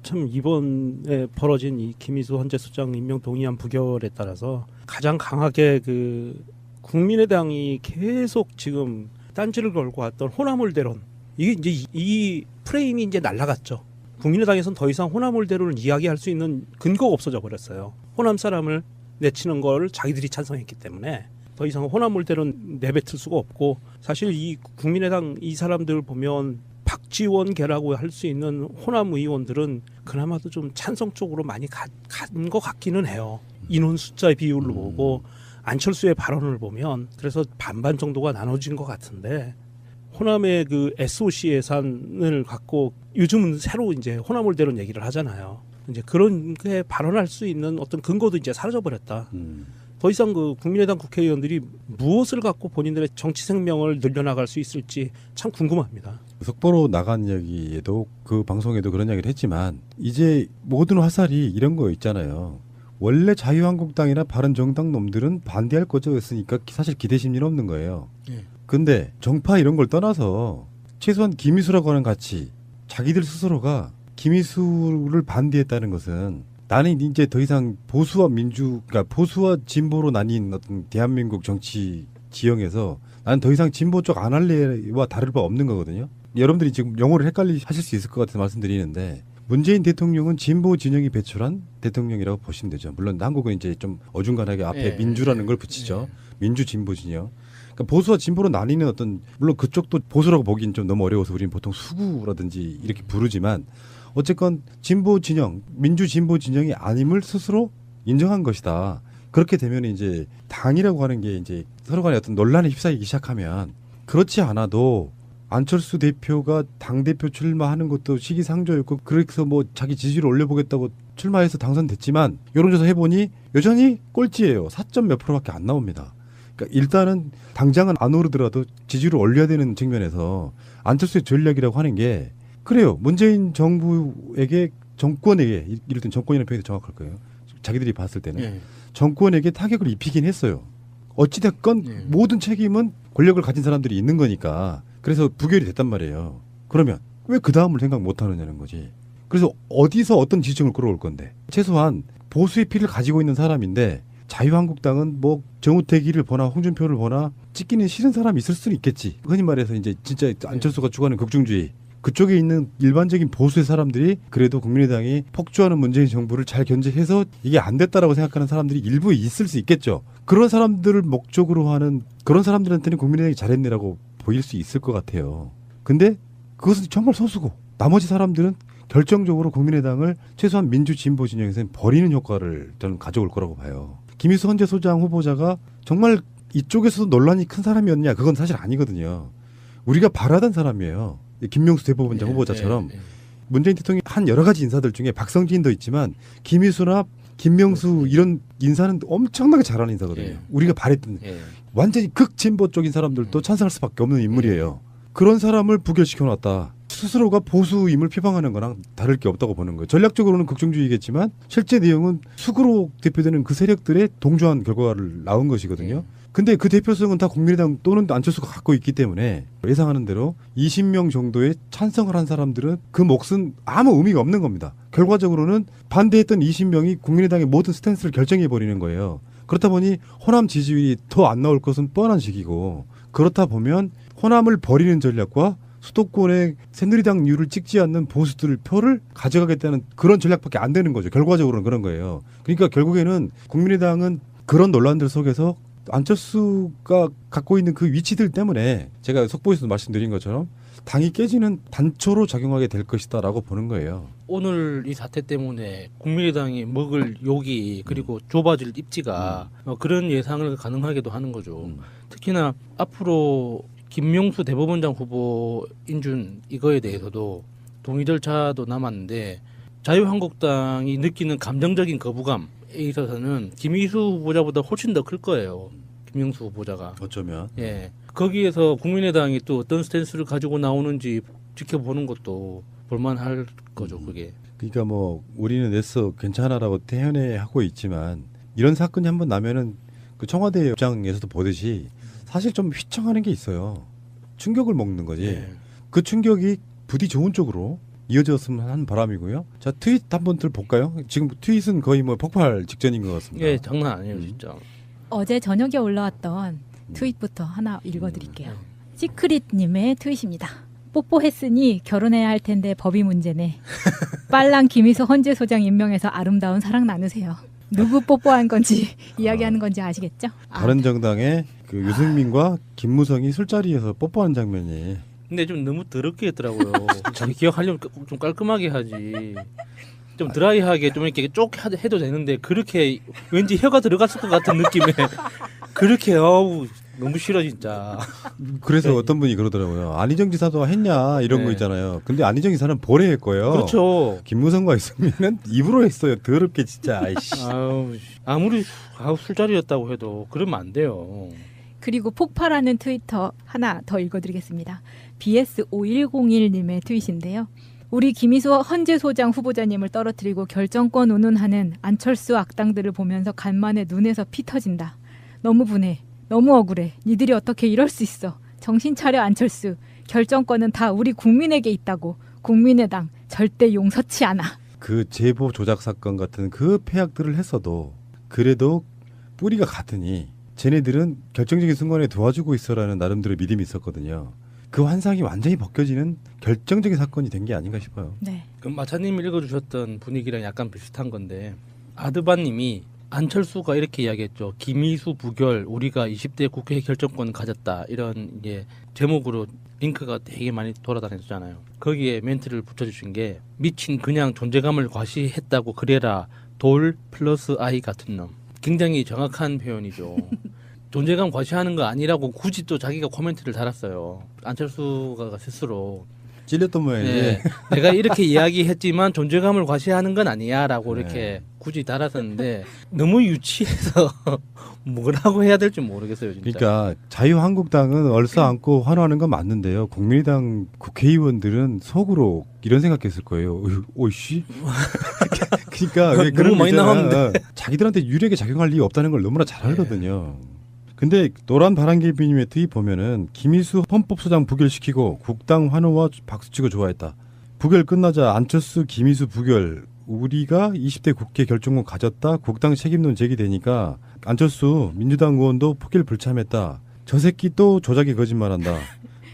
참 이번에 벌어진 이 김희수 헌재소장 임명 동의안 부결에 따라서 가장 강하게 그 국민의당이 계속 지금 딴지를 걸고 왔던 호남홀대론, 이게 이제 이 프레임이 이제 날아갔죠. 국민의당에서는 더 이상 호남홀대론을 이야기할 수 있는 근거가 없어져 버렸어요. 호남 사람을 내치는 걸 자기들이 찬성했기 때문에 더 이상 호남홀대론 내뱉을 수가 없고, 사실 이 국민의당 이 사람들 보면 박지원계라고 할 수 있는 호남 의원들은 그나마도 좀 찬성 쪽으로 많이 간 것 같기는 해요. 인원 숫자 비율로 보고 안철수의 발언을 보면 그래서 반반 정도가 나눠진 것 같은데, 호남의 그 SOC 예산을 갖고 요즘은 새로 이제 호남홀대론 얘기를 하잖아요. 이제 그런 게 발언할 수 있는 어떤 근거도 이제 사라져 버렸다. 더 이상 그 국민의당 국회의원들이 무엇을 갖고 본인들의 정치 생명을 늘려나갈 수 있을지 참 궁금합니다. 속보로 나간 이야기에도 그 방송에도 그런 이야기를 했지만, 이제 모든 화살이 이런 거 있잖아요. 원래 자유한국당이나 바른정당 놈들은 반대할 거였으니까 사실 기대 심리는 없는 거예요. 근데 정파 이런 걸 떠나서 최소한 김희수라고 하는 가치, 자기들 스스로가 김희수를 반대했다는 것은 나는 이제 더 이상 보수와 민주, 그러니까 보수와 진보로 나뉜 어떤 대한민국 정치 지형에서 나는 더 이상 진보 쪽 안 할래와 다를 바 없는 거거든요. 여러분들이 지금 용어를 헷갈리 하실 수 있을 것 같아서 말씀드리는데, 문재인 대통령은 진보 진영이 배출한 대통령이라고 보시면 되죠. 물론 한국은 이제 좀 어중간하게 앞에 민주라는 걸 붙이죠. 민주 진보 진영. 그러니까 보수와 진보로 나뉘는 어떤, 물론 그쪽도 보수라고 보기엔 좀 너무 어려워서 우리는 보통 수구라든지 이렇게 부르지만, 어쨌건 진보 진영, 민주 진보 진영이 아님을 스스로 인정한 것이다. 그렇게 되면 이제 당이라고 하는 게 이제 서로 간에 어떤 논란에 휩싸이기 시작하면, 그렇지 않아도 안철수 대표가 당대표 출마하는 것도 시기상조였고, 그래서 뭐 자기 지지를 올려보겠다고 출마해서 당선됐지만 여론조사 해보니 여전히 꼴찌예요. 4점 몇 프로밖에 안 나옵니다. 그러니까 일단은 당장은 안 오르더라도 지지를 올려야 되는 측면에서 안철수의 전략이라고 하는 게, 그래요. 문재인 정부에게, 정권에게, 이럴 땐 정권이라는 표현이 정확할 거예요. 자기들이 봤을 때는 정권에게 타격을 입히긴 했어요. 어찌됐건 모든 책임은 권력을 가진 사람들이 있는 거니까. 그래서 부결이 됐단 말이에요. 그러면 왜 그 다음을 생각 못 하느냐는 거지. 그래서 어디서 어떤 지지층을 끌어올 건데. 최소한 보수의 피를 가지고 있는 사람인데, 자유한국당은 뭐 정우택이를 보나 홍준표를 보나 찍기는 싫은 사람이 있을 수는 있겠지. 흔히 말해서 이제 진짜 안철수가 추구하는 극중주의, 그쪽에 있는 일반적인 보수의 사람들이 그래도 국민의당이 폭주하는 문재인 정부를 잘 견제해서 이게 안 됐다라고 생각하는 사람들이 일부 있을 수 있겠죠. 그런 사람들을 목적으로 하는, 그런 사람들한테는 국민의당이 잘했네라고 보일 수 있을 것 같아요. 근데 그것은 정말 소수고, 나머지 사람들은 결정적으로 국민의당을 최소한 민주 진보 진영에서는 버리는 효과를 저는 가져올 거라고 봐요. 김희수 헌재소장 후보자가 정말 이쪽에서도 논란이 큰 사람이었냐? 그건 사실 아니거든요. 우리가 바라던 사람이에요. 김명수 대법원장 후보자처럼. 문재인 대통령이 한 여러 가지 인사들 중에 박성진도 있지만 김희수나 김명수 이런 인사는 엄청나게 잘하는 인사거든요. 우리가 바랬던 완전히 극진보 쪽인 사람들도 찬성할 수밖에 없는 인물이에요. 그런 사람을 부결시켜놨다. 스스로가 보수임을 표방하는 거랑 다를 게 없다고 보는 거예요. 전략적으로는 극중주의겠지만 실제 내용은 수구로 대표되는 그 세력들의 동조한 결과를 나온 것이거든요. 근데 그 대표성은 다 국민의당 또는 안철수가 갖고 있기 때문에 예상하는 대로 20명 정도의 찬성을 한 사람들은 그 몫은 아무 의미가 없는 겁니다. 결과적으로는 반대했던 20명이 국민의당의 모든 스탠스를 결정해버리는 거예요. 그렇다 보니 호남 지지율이 더 안 나올 것은 뻔한 식이고, 그렇다 보면 호남을 버리는 전략과 수도권의 새누리당류를 찍지 않는 보수들 표를 가져가겠다는 그런 전략밖에 안 되는 거죠. 결과적으로는 그런 거예요. 그러니까 결국에는 국민의당은 그런 논란들 속에서 안철수가 갖고 있는 그 위치들 때문에 제가 속보에서도 말씀드린 것처럼 당이 깨지는 단초로 작용하게 될 것이다라고 보는 거예요. 오늘 이 사태 때문에 국민의당이 먹을 욕이 그리고 좁아질 입지가 그런 예상을 가능하게도 하는 거죠. 특히나 앞으로 김명수 대법원장 후보 인준 이거에 대해서도 동의 절차도 남았는데, 자유한국당이 느끼는 감정적인 거부감에 있어서는 김희수 후보자보다 훨씬 더 클 거예요. 김명수 후보자가. 어쩌면. 예. 거기에서 국민의당이 또 어떤 스탠스를 가지고 나오는지 지켜보는 것도 볼만할 거죠, 그게. 그러니까 뭐 우리는 애써 괜찮아라고 태연해하고 있지만, 이런 사건이 한번 나면은 그 청와대 입장에서도 보듯이 사실 좀 휘청하는 게 있어요. 충격을 먹는 거지. 그 충격이 부디 좋은 쪽으로, 이어졌으면 하는 바람이고요. 자, 트윗 한번 볼까요? 지금 트윗은 거의 뭐 폭발 직전인 것 같습니다. 예, 장난 아니에요, 진짜. 어제 저녁에 올라왔던 트윗부터 하나 읽어드릴게요. 시크릿님의 트윗입니다. 뽀뽀했으니 결혼해야 할 텐데 법이 문제네. 빨랑 김희수 헌재 소장 임명해서 아름다운 사랑 나누세요. 누구 뽀뽀한 건지 이야기하는 건지 아시겠죠? 바른정당의 그 유승민과 김무성이 술자리에서 뽀뽀한 장면이 근데 좀 너무 더럽게 했더라고요. 자기 기억하려면 좀 깔끔하게 하지. 좀 드라이하게 좀 이렇게 쪽 해도 되는데 그렇게 왠지 혀가 들어갔을 것 같은 느낌에 그렇게 어우 너무 싫어 진짜. 그래서 네. 어떤 분이 그러더라고요. 안희정 지사도 했냐 이런 네. 거 있잖아요. 근데 안희정 지사는 보래 했고요. 그렇죠. 김무성과 유승민은 입으로 했어요. 더럽게 진짜. 아이씨. 아무리 술자리였다고 해도 그러면 안 돼요. 그리고 폭발하는 트위터 하나 더 읽어드리겠습니다. BS5101님의 트윗인데요. 우리 김희수 헌재소장 후보자님을 떨어뜨리고 결정권 운운하는 안철수 악당들을 보면서 간만에 눈에서 피 터진다. 너무 분해. 너무 억울해. 니들이 어떻게 이럴 수 있어. 정신 차려 안철수. 결정권은 다 우리 국민에게 있다고. 국민의당 절대 용서치 않아. 그 제보 조작 사건 같은 그 폐악들을 했어도 그래도 뿌리가 같으니 쟤네들은 결정적인 순간에 도와주고 있어라는 나름대로 믿음이 있었거든요. 그 환상이 완전히 벗겨지는 결정적인 사건이 된 게 아닌가 싶어요. 네. 그 마차님이 읽어주셨던 분위기랑 약간 비슷한 건데 아드바님이 안철수가 이렇게 이야기했죠. 김희수 부결 우리가 20대 국회 결정권 가졌다 이런 이제 제목으로 링크가 되게 많이 돌아다녔잖아요. 거기에 멘트를 붙여주신 게 미친 그냥 존재감을 과시했다고 그래라 돌 플러스 아이 같은 놈. 굉장히 정확한 표현이죠. 존재감 과시하는 거 아니라고 굳이 또 자기가 코멘트를 달았어요. 안철수가 스스로 찔렸던 모양이지. 네, 내가 이렇게 이야기했지만 존재감을 과시하는 건 아니야라고 네. 이렇게 굳이 달았었는데 너무 유치해서 뭐라고 해야 될지 모르겠어요 진짜. 그러니까 자유한국당은 얼싸안고 환호하는 건 맞는데요. 국민의당 국회의원들은 속으로 이런 생각했을 거예요. 오이씨. 그러니까 왜 너무 그런 거 많이 있잖아. 나왔는데. 자기들한테 유리하게 작용할 리가 없다는 걸 너무나 잘 알거든요. 근데 노란 바람개비님의 트윗 보면은 김희수 헌법소장 부결시키고 국당 환호와 박수치고 좋아했다. 부결 끝나자 안철수 김희수 부결 우리가 20대 국회 결정권 가졌다. 국당 책임론 제기되니까 안철수 민주당 의원도 포기를 불참했다. 저 새끼 또 조작에 거짓말한다.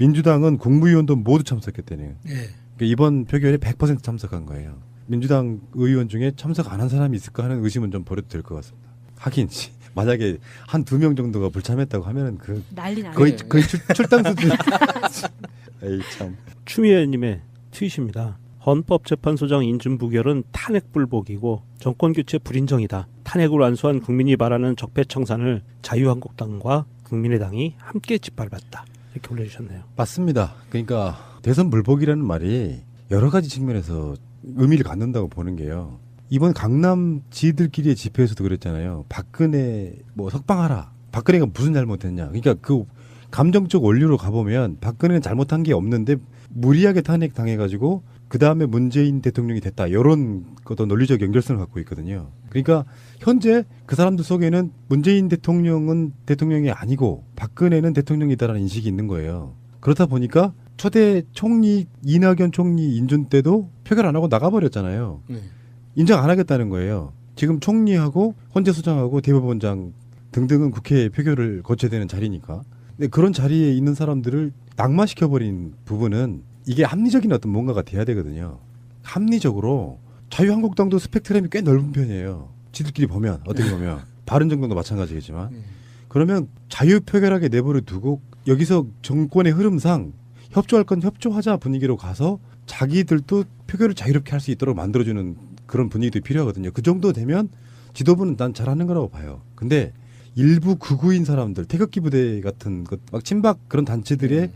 민주당은 국무위원도 모두 참석했대네요. 예. 그러니까 이번 표결에 100% 참석한 거예요. 민주당 의원 중에 참석 안 한 사람이 있을까 하는 의심은 좀 버려도 될 것 같습니다. 하긴 만약에 한 2명 정도가 불참했다고 하면은 그 난리 나네. 거의 출당 수준. 에이 참. 추미애님의 트윗입니다. 헌법재판소장 인준 부결은 탄핵 불복이고 정권교체 불인정이다. 탄핵을 완수한 국민이 바라는 적폐청산을 자유한국당과 국민의당이 함께 짓밟았다. 이렇게 올려주셨네요. 맞습니다. 그러니까 대선 불복이라는 말이 여러 가지 측면에서 의미를 갖는다고 보는 게요. 이번 강남 지들끼리의 집회에서도 그랬잖아요. 박근혜 뭐 석방하라. 박근혜가 무슨 잘못했냐. 그러니까 그 감정적 원리로 가보면 박근혜는 잘못한 게 없는데 무리하게 탄핵 당해가지고 그 다음에 문재인 대통령이 됐다. 이런 어떤 논리적 연결성을 갖고 있거든요. 그러니까 현재 그 사람들 속에는 문재인 대통령은 대통령이 아니고 박근혜는 대통령이다라는 인식이 있는 거예요. 그렇다 보니까 초대 총리 이낙연 총리 인준 때도 표결 안 하고 나가버렸잖아요. 네. 인정 안 하겠다는 거예요. 지금 총리하고 헌재소장하고 대법원장 등등은 국회 표결을 거쳐야 되는 자리니까. 근데 그런 자리에 있는 사람들을 낙마시켜버린 부분은 이게 합리적인 어떤 뭔가가 돼야 되거든요. 합리적으로 자유한국당도 스펙트럼이 꽤 넓은 편이에요. 지들끼리 보면 어떻게 보면 바른정당도 마찬가지겠지만 그러면 자유표결하게 내버려 두고 여기서 정권의 흐름상 협조할 건 협조하자 분위기로 가서 자기들도 표결을 자유롭게 할 수 있도록 만들어주는 그런 분위기도 필요하거든요. 그 정도 되면 지도부는 난 잘하는 거라고 봐요. 근데 일부 극우인 사람들, 태극기 부대 같은 것, 막 친박 그런 단체들의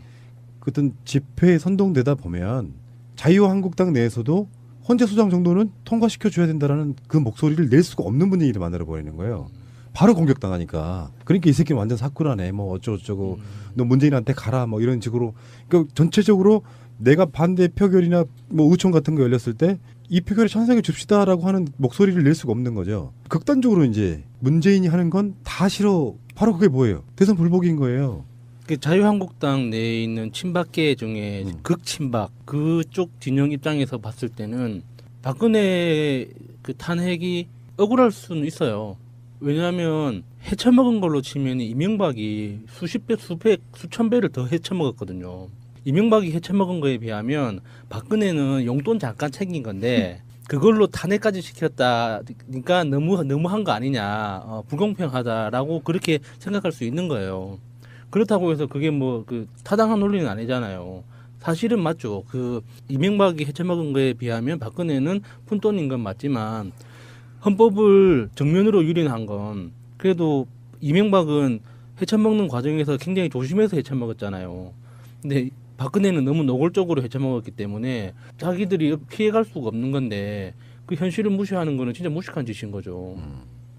어떤 집회에 선동되다 보면 자유한국당 내에서도 헌재소장 정도는 통과시켜 줘야 된다라는 그 목소리를 낼 수가 없는 분위기를 만들어 버리는 거예요. 바로 공격당하니까. 그러니까 이 새끼는 완전 사쿠라네. 뭐 어쩌고저쩌고 너 문재인한테 가라. 뭐 이런 식으로. 그러니까 전체적으로 내가 반대 표결이나 뭐 의총 같은 거 열렸을 때 이 표결에 찬성해 줍시다라고 하는 목소리를 낼 수가 없는 거죠. 극단적으로 이제 문재인이 하는 건 다 싫어. 바로 그게 뭐예요? 대선 불복인 거예요. 그 자유한국당 내에 있는 친박계 중에 극친박 그쪽 진영 입장에서 봤을 때는 박근혜 그 탄핵이 억울할 수는 있어요. 왜냐하면 해쳐먹은 걸로 치면 이명박이 수십 배, 수백, 수천 배를 더 해쳐먹었거든요. 이명박이 해쳐먹은 거에 비하면 박근혜는 용돈 잠깐 챙긴 건데 그걸로 탄핵까지 시켰다니까 너무한 거 아니냐, 불공평하다라고 그렇게 생각할 수 있는 거예요. 그렇다고 해서 그게 뭐 그 타당한 논리는 아니잖아요. 사실은 맞죠. 그 이명박이 해쳐먹은 거에 비하면 박근혜는 푼돈인 건 맞지만 헌법을 정면으로 유린한 건 그래도 이명박은 해쳐먹는 과정에서 굉장히 조심해서 해쳐먹었잖아요. 근데 박근혜는 너무 노골적으로 해쳐먹었기 때문에 자기들이 피해갈 수가 없는 건데 그 현실을 무시하는 거는 진짜 무식한 짓인 거죠.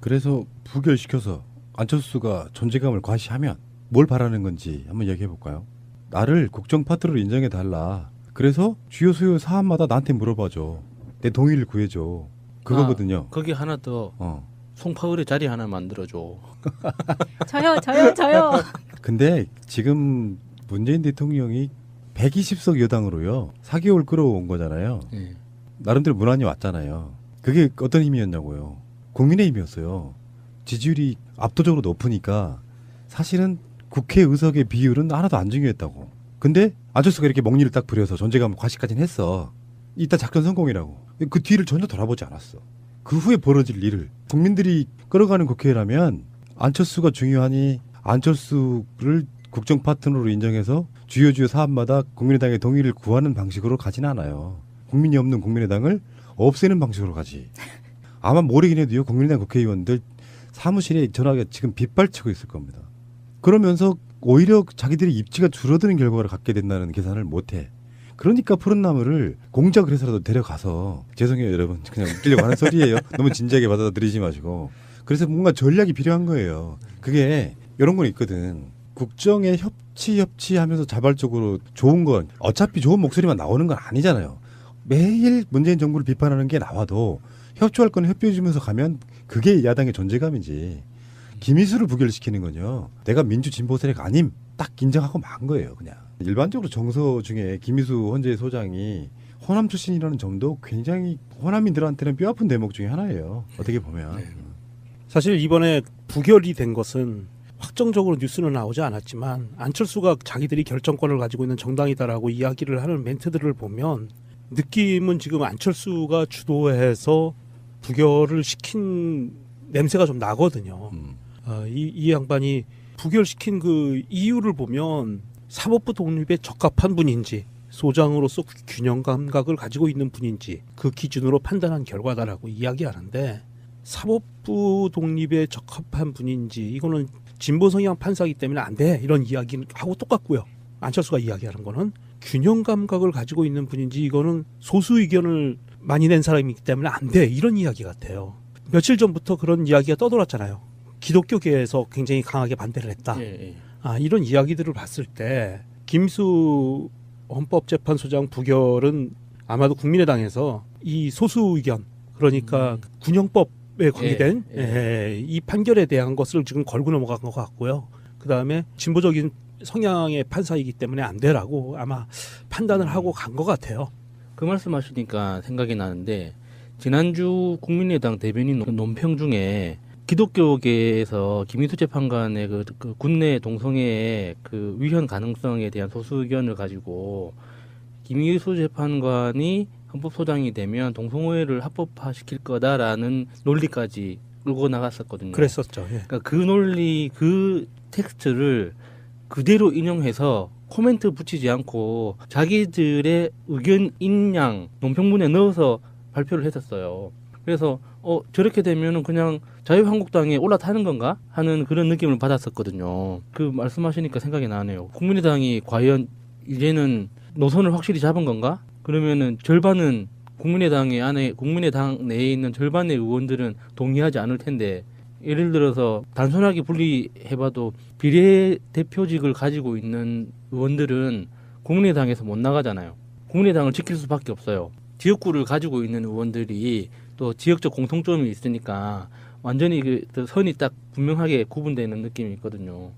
그래서 부결시켜서 안철수가 존재감을 과시하면 뭘 바라는 건지 한번 얘기해 볼까요? 나를 국정 파트너로 인정해 달라. 그래서 주요 수요 사안마다 나한테 물어봐줘. 내 동의를 구해줘. 그거거든요. 거기 하나 더 송파울의 자리 하나 만들어줘. 저요. 근데 지금 문재인 대통령이 120석 여당으로요 4개월 끌어온 거잖아요. 네. 나름대로 문안이 왔잖아요. 그게 어떤 힘이었냐고요. 국민의힘이었어요. 지지율이 압도적으로 높으니까 사실은 국회 의석의 비율은 하나도 안 중요했다고. 근데 안철수가 이렇게 먹니를 딱 부려서 존재감을 과시까지는 했어. 이따 작전 성공이라고. 그 뒤를 전혀 돌아보지 않았어. 그 후에 벌어질 일을 국민들이 끌어가는 국회라면 안철수가 중요하니 안철수를 국정 파트너로 인정해서 주요 사안마다 국민의당의 동의를 구하는 방식으로 가진 않아요. 국민이 없는 국민의당을 없애는 방식으로 가지. 아마 모르긴 해도요. 국민의당 국회의원들 사무실에 전화가 지금 빗발치고 있을 겁니다. 그러면서 오히려 자기들의 입지가 줄어드는 결과를 갖게 된다는 계산을 못해. 그러니까 푸른 나무를 공작을 해서라도 데려가서 죄송해요 여러분 그냥 웃기려고 하는 소리예요. 너무 진지하게 받아들이지 마시고. 그래서 뭔가 전략이 필요한 거예요. 그게 이런 건 있거든. 국정에 협치하면서 자발적으로 좋은 건 어차피 좋은 목소리만 나오는 건 아니잖아요. 매일 문재인 정부를 비판하는 게 나와도 협조할 건 협조해주면서 가면 그게 야당의 존재감이지. 김희수를 부결시키는 건요. 내가 민주 진보 세력 아님 딱 인정하고 만 거예요. 그냥. 일반적으로 정서 중에 김희수 헌재 소장이 호남 출신이라는 점도 굉장히 호남인들한테는 뼈아픈 대목 중에 하나예요. 어떻게 보면. 네. 사실 이번에 부결이 된 것은 확정적으로 뉴스는 나오지 않았지만 안철수가 자기들이 결정권을 가지고 있는 정당이다라고 이야기를 하는 멘트들을 보면 느낌은 지금 안철수가 주도해서 부결을 시킨 냄새가 좀 나거든요. 이 양반이 부결시킨 그 이유를 보면 사법부 독립에 적합한 분인지 소장으로서 균형 감각을 가지고 있는 분인지 그 기준으로 판단한 결과다라고 이야기하는데 사법부 독립에 적합한 분인지 이거는 진보 성향 판사이기 때문에 안 돼 이런 이야기는 하고 똑같고요. 안철수가 이야기하는 거는 균형 감각을 가지고 있는 분인지 이거는 소수 의견을 많이 낸 사람이기 때문에 안 돼 이런 이야기 같아요. 며칠 전부터 그런 이야기가 떠돌았잖아요. 기독교계에서 굉장히 강하게 반대를 했다. 예. 이런 이야기들을 봤을 때 김수 헌법재판소장 부결은 아마도 국민의당에서 이 소수 의견 그러니까 군형법에 관계된 이 판결에 대한 것을 지금 걸고 넘어간 것 같고요. 그다음에 진보적인 성향의 판사이기 때문에 안 되라고 아마 판단을 하고 간 것 같아요. 그 말씀하시니까 생각이 나는데 지난주 국민의당 대변인 논평 중에 기독교계에서 김희수 재판관의 그 군내 동성애의 그 위헌 가능성에 대한 소수 의견을 가지고 김희수 재판관이 헌법소장이 되면 동성애를 합법화시킬 거다라는 논리까지 끌고 나갔었거든요. 그랬었죠. 예. 그러니까 그 논리 그 텍스트를 그대로 인용해서 코멘트 붙이지 않고 자기들의 의견 인양 논평문에 넣어서 발표를 했었어요. 그래서 저렇게 되면은 그냥 자유한국당에 올라타는 건가 하는 그런 느낌을 받았었거든요. 그 말씀하시니까 생각이 나네요. 국민의당이 과연 이제는 노선을 확실히 잡은 건가? 그러면은 절반은 국민의당 내에 있는 절반의 의원들은 동의하지 않을 텐데 예를 들어서 단순하게 분리해봐도 비례대표직을 가지고 있는 의원들은 국민의당에서 못 나가잖아요. 국민의당을 지킬 수밖에 없어요. 지역구를 가지고 있는 의원들이 또 지역적 공통점이 있으니까 완전히 그 선이 딱 분명하게 구분되는 느낌이 있거든요.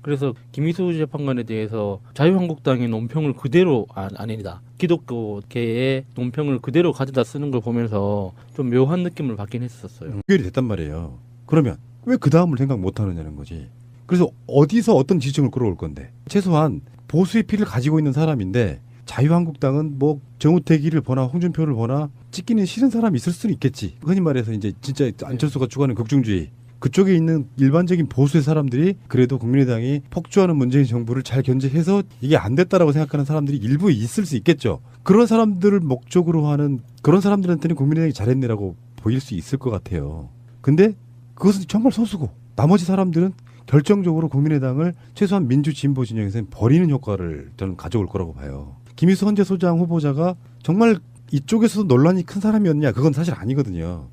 그래서 김희수 재판관에 대해서 자유한국당의 논평을 그대로 아니다. 기독교계의 논평을 그대로 가져다 쓰는 걸 보면서 좀 묘한 느낌을 받긴 했었어요. 부결이 됐단 말이에요. 그러면 왜 그 다음을 생각 못 하느냐는 거지. 그래서 어디서 어떤 지층을 끌어올 건데. 최소한 보수의 피를 가지고 있는 사람인데 자유한국당은 뭐 정우택이를 보나 홍준표를 보나 찍기는 싫은 사람이 있을 수는 있겠지. 흔히 말해서 이제 진짜 안철수가 추구하는 극중주의. 그쪽에 있는 일반적인 보수의 사람들이 그래도 국민의당이 폭주하는 문재인 정부를 잘 견제해서 이게 안 됐다라고 생각하는 사람들이 일부 있을 수 있겠죠. 그런 사람들을 목적으로 하는 그런 사람들한테는 국민의당이 잘했네라고 보일 수 있을 것 같아요. 근데 그것은 정말 소수고 나머지 사람들은 결정적으로 국민의당을 최소한 민주 진보 진영에서는 버리는 효과를 저는 가져올 거라고 봐요. 김희수 헌재소장 후보자가 정말 이쪽에서도 논란이 큰 사람이었냐? 그건 사실 아니거든요.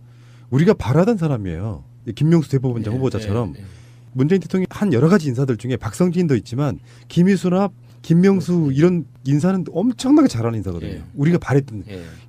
우리가 바라던 사람이에요. 김명수 대법원장 후보자처럼 문재인 대통령이 한 여러 가지 인사들 중에 박성진도 있지만 김희수나 김명수 이런 인사는 엄청나게 잘하는 인사거든요. 우리가 바랬던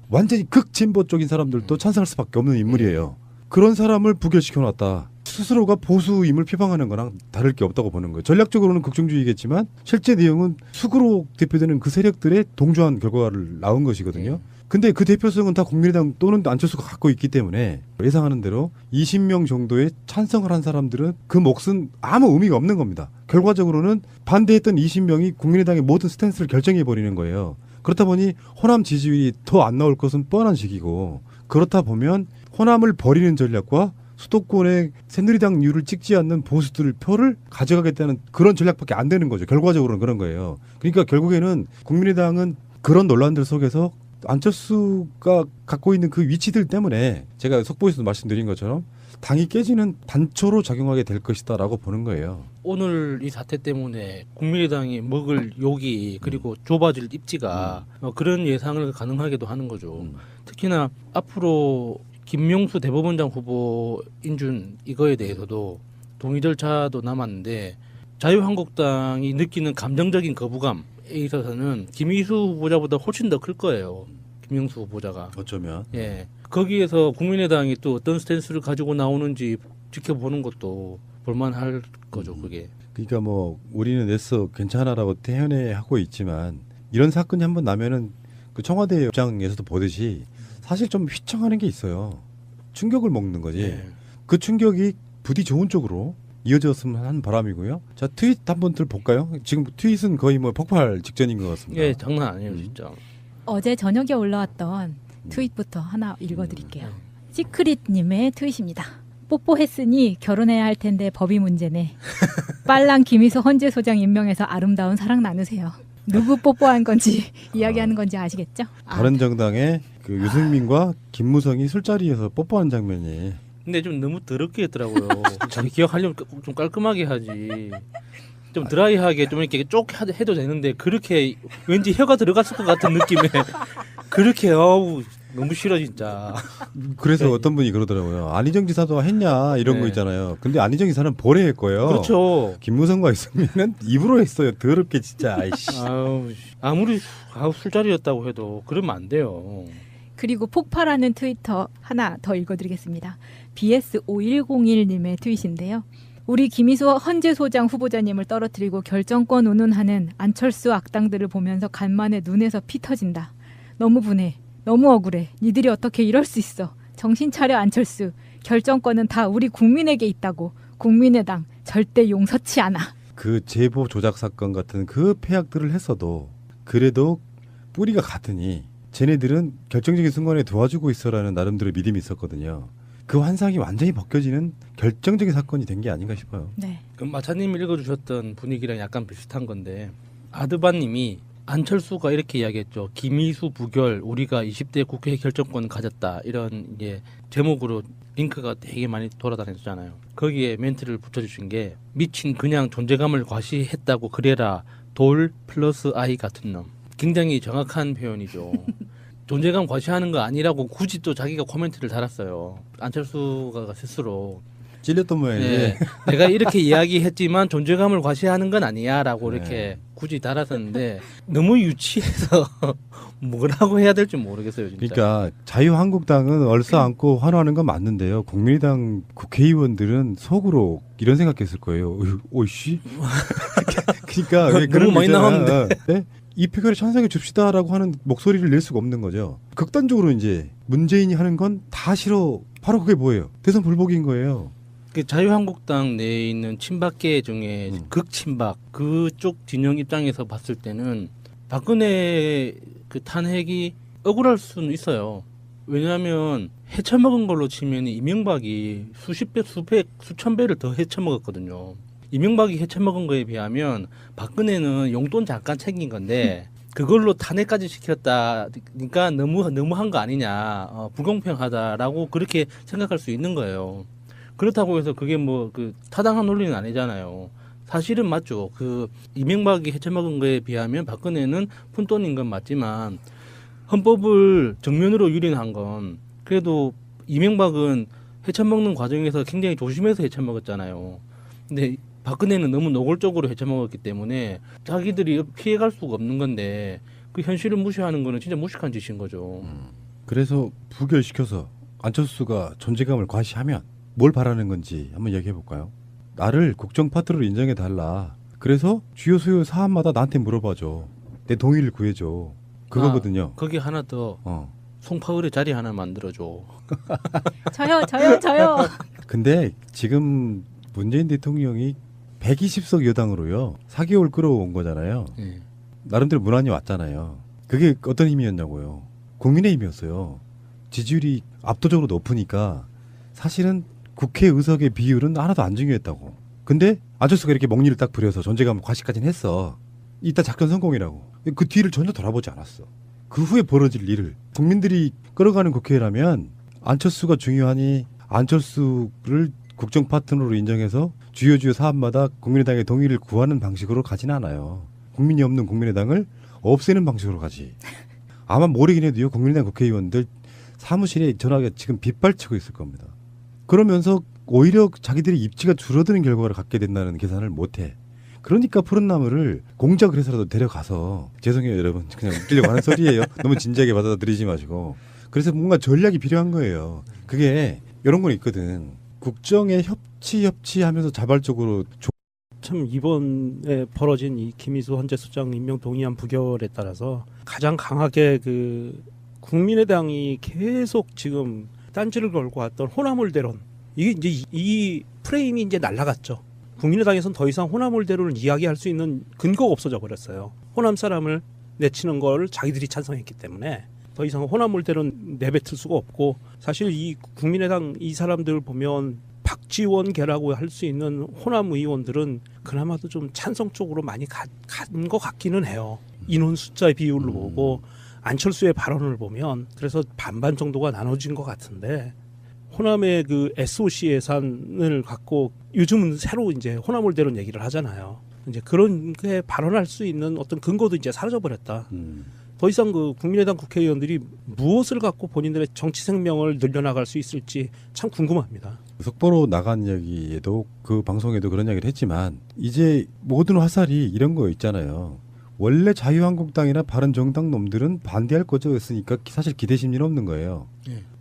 완전히 극진보 쪽인 사람들도 찬성할 수밖에 없는 인물이에요. 그런 사람을 부결시켜놨다. 스스로가 보수임을 표방하는 거랑 다를 게 없다고 보는 거예요. 전략적으로는 극중주의겠지만 실제 내용은 수구로 대표되는 그 세력들의 동조한 결과를 나온 것이거든요. 근데 그 대표성은 다 국민의당 또는 안철수가 갖고 있기 때문에 예상하는 대로 20명 정도의 찬성을 한 사람들은 그 몫은 아무 의미가 없는 겁니다. 결과적으로는 반대했던 20명이 국민의당의 모든 스탠스를 결정해버리는 거예요. 그렇다 보니 호남 지지율이 더 안 나올 것은 뻔한 식이고 그렇다 보면 호남을 버리는 전략과 수도권의 새누리당류를 찍지 않는 보수들 표를 가져가겠다는 그런 전략밖에 안 되는 거죠. 결과적으로는 그런 거예요. 그러니까 결국에는 국민의당은 그런 논란들 속에서 안철수가 갖고 있는 그 위치들 때문에 제가 속보에서도 말씀드린 것처럼 당이 깨지는 단초로 작용하게 될 것이다라고 보는 거예요. 오늘 이 사태 때문에 국민의당이 먹을 욕이 그리고 좁아질 입지가 그런 예상을 가능하게도 하는 거죠. 특히나 앞으로 김명수 대법원장 후보 인준 이거에 대해서도 동의 절차도 남았는데 자유한국당이 느끼는 감정적인 거부감에 있어서는 김희수 후보자보다 훨씬 더 클 거예요. 김명수 후보자가. 어쩌면. 예. 거기에서 국민의당이 또 어떤 스탠스를 가지고 나오는지 지켜보는 것도 볼만할 거죠, 그게. 그러니까 뭐 우리는 애써 괜찮아라고 태연해하고 있지만 이런 사건이 한번 나면은 그 청와대 입장에서도 보듯이 사실 좀 휘청하는 게 있어요. 충격을 먹는 거지. 예. 그 충격이 부디 좋은 쪽으로 이어졌으면 하는 바람이고요. 자, 트윗 한번 볼까요? 지금 트윗은 거의 뭐 폭발 직전인 것 같습니다. 예, 장난 아니에요, 진짜. 어제 저녁에 올라왔던 트윗부터 하나 읽어드릴게요. 시크릿님의 트윗입니다. 뽀뽀했으니 결혼해야 할 텐데 법이 문제네. 빨랑 김희수 헌재소장 임명해서 아름다운 사랑 나누세요. 누구 뽀뽀한 건지 이야기하는 건지 아시겠죠? 바른정당의 그 유승민과 김무성이 술자리에서 뽀뽀하는 장면이. 근데 좀 너무 더럽게 했더라고요. 자기 기억하려면 좀 깔끔하게 하지. 좀 드라이하게 좀 이렇게 쪽 해도 되는데 그렇게 왠지 혀가 들어갔을 것 같은 느낌에 그렇게 어우 너무 싫어 진짜. 그래서 어떤 분이 그러더라고요. 안희정 지사도 했냐 이런 거 있잖아요. 근데 안희정 지사는 보래 했고요. 그렇죠. 김무성과 유승민은 입으로 했어요. 더럽게 진짜. 아이씨. 아무리 술자리였다고 해도 그러면 안 돼요. 그리고 폭발하는 트위터 하나 더 읽어드리겠습니다. BS5101님의 트윗인데요. 우리 김희수 헌재소장 후보자님을 떨어뜨리고 결정권 운운하는 안철수 악당들을 보면서 간만에 눈에서 피 터진다. 너무 분해. 너무 억울해. 니들이 어떻게 이럴 수 있어. 정신 차려 안철수. 결정권은 다 우리 국민에게 있다고. 국민의당 절대 용서치 않아. 그 제보 조작 사건 같은 그 폐악들을 했어도 그래도 뿌리가 같으니 쟤네들은 결정적인 순간에 도와주고 있어라는 나름대로 믿음이 있었거든요. 그 환상이 완전히 벗겨지는 결정적인 사건이 된 게 아닌가 싶어요. 네. 그럼 마차님 읽어주셨던 분위기랑 약간 비슷한 건데 아드바님이 안철수가 이렇게 이야기했죠. 김희수 부결 우리가 20대 국회 결정권 가졌다 이런 이제 제목으로 링크가 되게 많이 돌아다녔잖아요. 거기에 멘트를 붙여주신 게 미친 그냥 존재감을 과시했다고 그래라 돌 플러스 아이 같은 놈. 굉장히 정확한 표현이죠. 존재감 과시하는 거 아니라고 굳이 또 자기가 코멘트를 달았어요. 안철수가 스스로 찔렸던 모양이에요. 네. 내가 이렇게 이야기했지만 존재감을 과시하는 건 아니야라고 이렇게 네. 굳이 달았었는데 너무 유치해서 뭐라고 해야 될지 모르겠어요 진짜. 그러니까 자유한국당은 얼싸안고 환호하는 건 맞는데요. 국민의당 국회의원들은 속으로 이런 생각했을 거예요. 오이씨. 그러니까 왜 너무 그런 많이 거 있잖아. 나왔는데. 네? 이 표결에 찬성해 줍시다라고 하는 목소리를 낼 수가 없는 거죠. 극단적으로 이제 문재인이 하는 건 다 싫어. 바로 그게 뭐예요? 대선 불복인 거예요. 그 자유한국당 내에 있는 친박계 중에 극친박 그쪽 진영 입장에서 봤을 때는 박근혜 그 탄핵이 억울할 수는 있어요. 왜냐하면 헤쳐먹은 걸로 치면 이명박이 수십 배, 수백, 수천 배를 더 헤쳐먹었거든요. 이명박이 헤쳐먹은 거에 비하면 박근혜는 용돈 잠깐 챙긴 건데 그걸로 탄핵까지 시켰다니까 너무한 거 아니냐, 불공평하다라고 그렇게 생각할 수 있는 거예요. 그렇다고 해서 그게 뭐 그 타당한 논리는 아니잖아요. 사실은 맞죠. 그 이명박이 헤쳐먹은 거에 비하면 박근혜는 푼돈인 건 맞지만 헌법을 정면으로 유린한 건 그래도 이명박은 헤쳐먹는 과정에서 굉장히 조심해서 헤쳐먹었잖아요. 근데 박근혜는 너무 노골적으로 헤쳐먹었기 때문에 자기들이 피해갈 수가 없는 건데 그 현실을 무시하는 거는 진짜 무식한 짓인 거죠. 그래서 부결시켜서 안철수가 존재감을 과시하면 뭘 바라는 건지 한번 얘기해 볼까요? 나를 국정 파트너로 인정해 달라. 그래서 주요 수요 사안마다 나한테 물어봐줘. 내 동의를 구해줘. 그거거든요. 거기 하나 더 송파울의 자리 하나 만들어줘. 저요. 근데 지금 문재인 대통령이 120석 여당으로요 4개월 끌어온 거잖아요. 네. 나름대로 문안이 왔잖아요. 그게 어떤 힘이었냐고요. 국민의힘이었어요. 지지율이 압도적으로 높으니까 사실은 국회 의석의 비율은 하나도 안 중요했다고. 근데 안철수가 이렇게 먹니를 딱 부려서 존재감 과시까지는 했어. 이따 작전 성공이라고. 그 뒤를 전혀 돌아보지 않았어. 그 후에 벌어질 일을 국민들이 끌어가는 국회라면 안철수가 중요하니 안철수를 국정 파트너로 인정해서 주요 사안마다 국민의당의 동의를 구하는 방식으로 가진 않아요. 국민이 없는 국민의당을 없애는 방식으로 가지. 아마 모르긴 해도요. 국민의당 국회의원들 사무실에 전화가 지금 빗발치고 있을 겁니다. 그러면서 오히려 자기들의 입지가 줄어드는 결과를 갖게 된다는 계산을 못해. 그러니까 푸른 나무를 공작을 해서라도 데려가서 죄송해요 여러분 그냥 웃기려고 하는 소리예요. 너무 진지하게 받아들이지 마시고. 그래서 뭔가 전략이 필요한 거예요. 그게 이런 건 있거든. 국정에 협치하면서 자발적으로 참 이번에 벌어진 이 김희수 헌재소장 임명 동의안 부결에 따라서 가장 강하게 그 국민의당이 계속 지금 딴지를 걸고 왔던 호남홀대론 이게 이제 이 프레임이 이제 날아갔죠. 국민의당에서는 더 이상 호남홀대론을 이야기할 수 있는 근거가 없어져 버렸어요. 호남 사람을 내치는 걸 자기들이 찬성했기 때문에 더 이상 호남홀대론 내뱉을 수가 없고 사실 이 국민의당 이 사람들 보면 박지원계라고 할 수 있는 호남 의원들은 그나마도 좀 찬성 쪽으로 많이 간 것 같기는 해요. 인원 숫자의 비율로 보고 안철수의 발언을 보면 그래서 반반 정도가 나눠진 것 같은데 호남의 그 SOC 예산을 갖고 요즘은 새로 이제 호남홀대론 얘기를 하잖아요. 이제 그런 게 발언할 수 있는 어떤 근거도 이제 사라져 버렸다. 더 이상 그 국민의당 국회의원들이 무엇을 갖고 본인들의 정치 생명을 늘려나갈 수 있을지 참 궁금합니다. 속보로 나간 이야기에도 그 방송에도 그런 이야기를 했지만 이제 모든 화살이 이런 거 있잖아요. 원래 자유한국당이나 바른정당 놈들은 반대할 거였으니까 사실 기대 심리는 없는 거예요.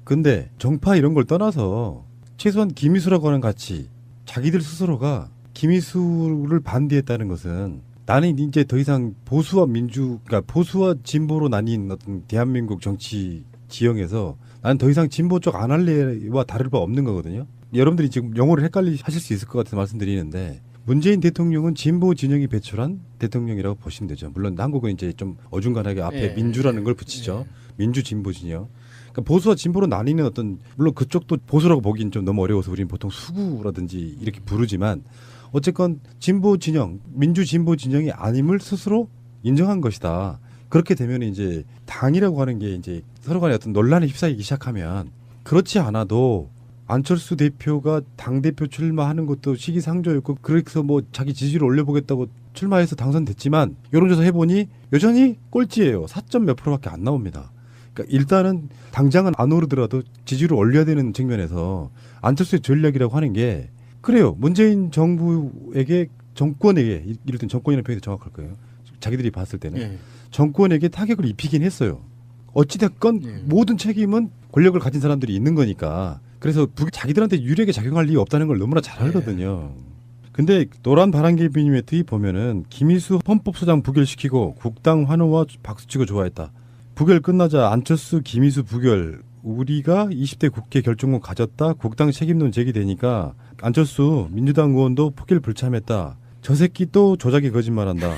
근데 정파 이런 걸 떠나서 최소한 김희수라고 하는 가치 자기들 스스로가 김희수를 반대했다는 것은 나는 이제 더 이상 보수와 그러니까 보수와 진보로 나뉜 어떤 대한민국 정치 지형에서 나는 더 이상 진보 쪽 안 할래와 다를 바 없는 거거든요. 여러분들이 지금 용어를 헷갈리실 수 있을 것 같아서 말씀드리는데 문재인 대통령은 진보 진영이 배출한 대통령이라고 보시면 되죠. 물론 한국은 이제 좀 어중간하게 앞에 민주라는 걸 붙이죠. 민주 진보 진영. 그러니까 보수와 진보로 나뉘는 어떤 물론 그쪽도 보수라고 보기엔 좀 너무 어려워서 우리는 보통 수구라든지 이렇게 부르지만 어쨌건 진보 진영, 민주 진보 진영이 아님을 스스로 인정한 것이다. 그렇게 되면 이제 당이라고 하는 게 이제 서로 간에 어떤 논란에 휩싸이기 시작하면 그렇지 않아도 안철수 대표가 당대표 출마하는 것도 시기상조였고 그래서 뭐 자기 지지를 올려보겠다고 출마해서 당선됐지만 여론조사 해보니 여전히 꼴찌예요. 4점 몇 %밖에 안 나옵니다. 그러니까 일단은 당장은 안 오르더라도 지지율을 올려야 되는 측면에서 안철수의 전략이라고 하는 게 그래요. 문재인 정부에게 정권에게 이럴 땐 정권이라는 표현이 정확할 거예요. 자기들이 봤을 때는 예. 정권에게 타격을 입히긴 했어요. 어찌됐건 모든 책임은 권력을 가진 사람들이 있는 거니까. 그래서 자기들한테 유리하게 작용할 리가 없다는 걸 너무나 잘 알거든요. 근데 노란 바람개비님의 트윗 보면은 김희수 헌법소장 부결시키고 국당 환호와 박수치고 좋아했다. 부결 끝나자 안철수 김희수 부결 우리가 20대 국회 결정권 가졌다. 국당 책임론 제기되니까 안철수 민주당 의원도 포기를 불참했다. 저 새끼 또 조작에 거짓말한다.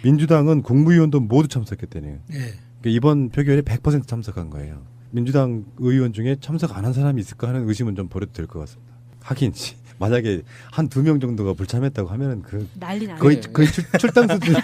민주당은 국무위원도 모두 참석했대네요. 예. 그러니까 이번 표결에 100% 참석한 거예요. 민주당 의원 중에 참석 안 한 사람이 있을까 하는 의심은 좀 버려도 될 것 같습니다. 하긴 만약에 한 2명 정도가 불참했다고 하면은 그 난리 나네. 거의 출당 수준.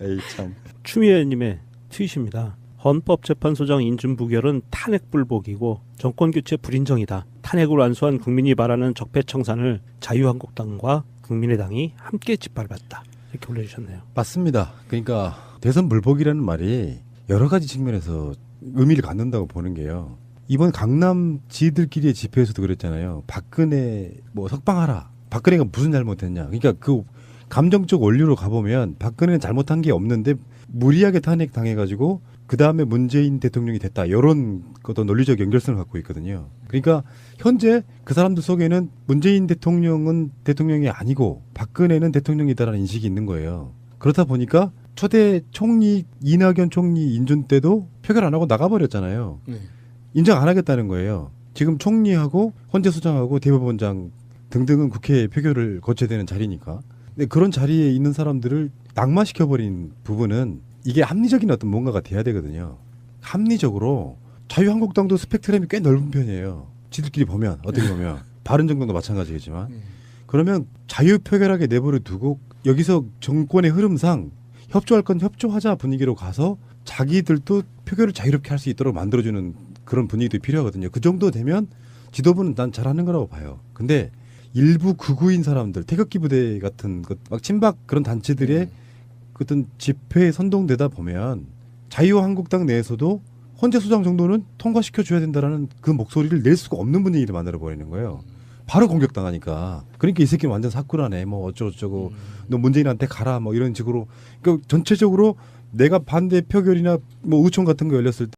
에이 참. 추미애님의 트윗입니다. 헌법재판소장 인준 부결은 탄핵 불복이고 정권교체 불인정이다. 탄핵을 완수한 국민이 바라는 적폐청산을 자유한국당과 국민의당이 함께 짓밟았다. 이렇게 올려주셨네요. 맞습니다. 그러니까 대선 불복이라는 말이 여러 가지 측면에서 의미를 갖는다고 보는 게요. 이번 강남 지들끼리의 집회에서도 그랬잖아요. 박근혜 뭐 석방하라. 박근혜가 무슨 잘못했냐. 그러니까 그 감정적 원리로 가보면 박근혜는 잘못한 게 없는데 무리하게 탄핵 당해가지고 그 다음에 문재인 대통령이 됐다. 이런 어떤 논리적 연결성을 갖고 있거든요. 그러니까 현재 그 사람들 속에는 문재인 대통령은 대통령이 아니고 박근혜는 대통령이다라는 인식이 있는 거예요. 그렇다 보니까 초대 총리 이낙연 총리 인준 때도 표결 안 하고 나가버렸잖아요. 네. 인정 안 하겠다는 거예요. 지금 총리하고 헌재소장하고 대법원장 등등은 국회 표결을 거쳐야 되는 자리니까. 근데 그런 자리에 있는 사람들을 낙마시켜버린 부분은 이게 합리적인 어떤 뭔가가 돼야 되거든요. 합리적으로 자유한국당도 스펙트럼이 꽤 넓은 편이에요. 지들끼리 보면 어떻게 보면 바른정당도 마찬가지겠지만 그러면 자유표결하게 내버려 두고 여기서 정권의 흐름상 협조할 건 협조하자 분위기로 가서 자기들도 표결을 자유롭게 할 수 있도록 만들어주는 그런 분위기도 필요하거든요. 그 정도 되면 지도부는 난 잘하는 거라고 봐요. 근데 일부 극우인 사람들, 태극기 부대 같은 것, 막 친박 그런 단체들의 어떤 집회에 선동되다 보면 자유한국당 내에서도 헌재소장 정도는 통과시켜줘야 된다라는 그 목소리를 낼 수가 없는 분위기를 만들어버리는 거예요. 바로 공격당하니까. 그러니까 이 새끼는 완전 사쿠라네. 뭐 어쩌고저쩌고. 너 문재인한테 가라. 뭐 이런 식으로. 그러니까 전체적으로 내가 반대 표결이나 뭐 의총 같은 거 열렸을 때